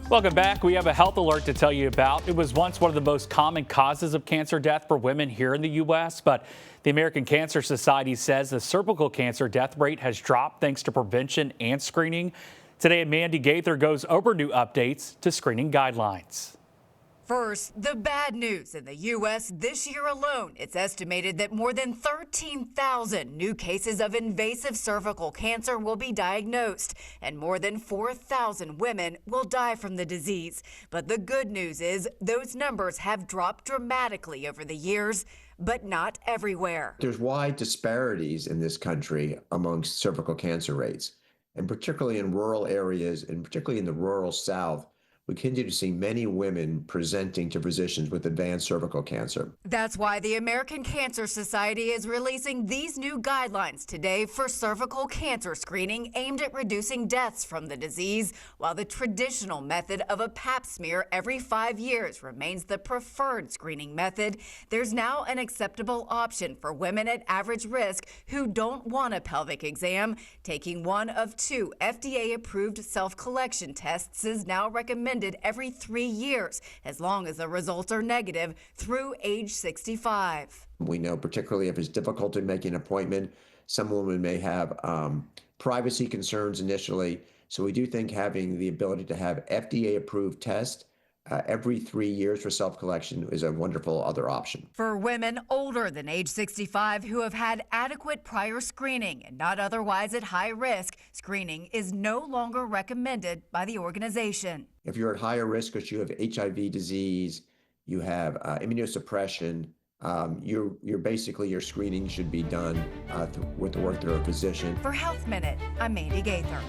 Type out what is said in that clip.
Welcome back. We have a health alert to tell you about. It was once one of the most common causes of cancer death for women here in the U.S., but the American Cancer Society says the cervical cancer death rate has dropped thanks to prevention and screening. Today, Mandy Gaither goes over new updates to screening guidelines. First, the bad news. In the U.S. this year alone, it's estimated that more than 13,000 new cases of invasive cervical cancer will be diagnosed, and more than 4,000 women will die from the disease. But the good news is those numbers have dropped dramatically over the years, but not everywhere. There's wide disparities in this country amongst cervical cancer rates, and particularly in rural areas, and particularly in the rural South. We continue to see many women presenting to physicians with advanced cervical cancer. That's why the American Cancer Society is releasing these new guidelines today for cervical cancer screening aimed at reducing deaths from the disease. While the traditional method of a pap smear every 5 years remains the preferred screening method, there's now an acceptable option for women at average risk who don't want a pelvic exam. Taking one of 2 FDA-approved self-collection tests is now recommended every 3 years, as long as the results are negative through age 65. We know particularly if it's difficult in making an appointment, some women may have privacy concerns initially. So we do think having the ability to have FDA-approved tests every 3 years for self-collection is a wonderful other option. For women older than age 65 who have had adequate prior screening and not otherwise at high risk, screening is no longer recommended by the organization. If you're at higher risk because you have HIV disease, you have immunosuppression, your screening should be done with the work through a physician. For Health Minute, I'm Mandy Gaither.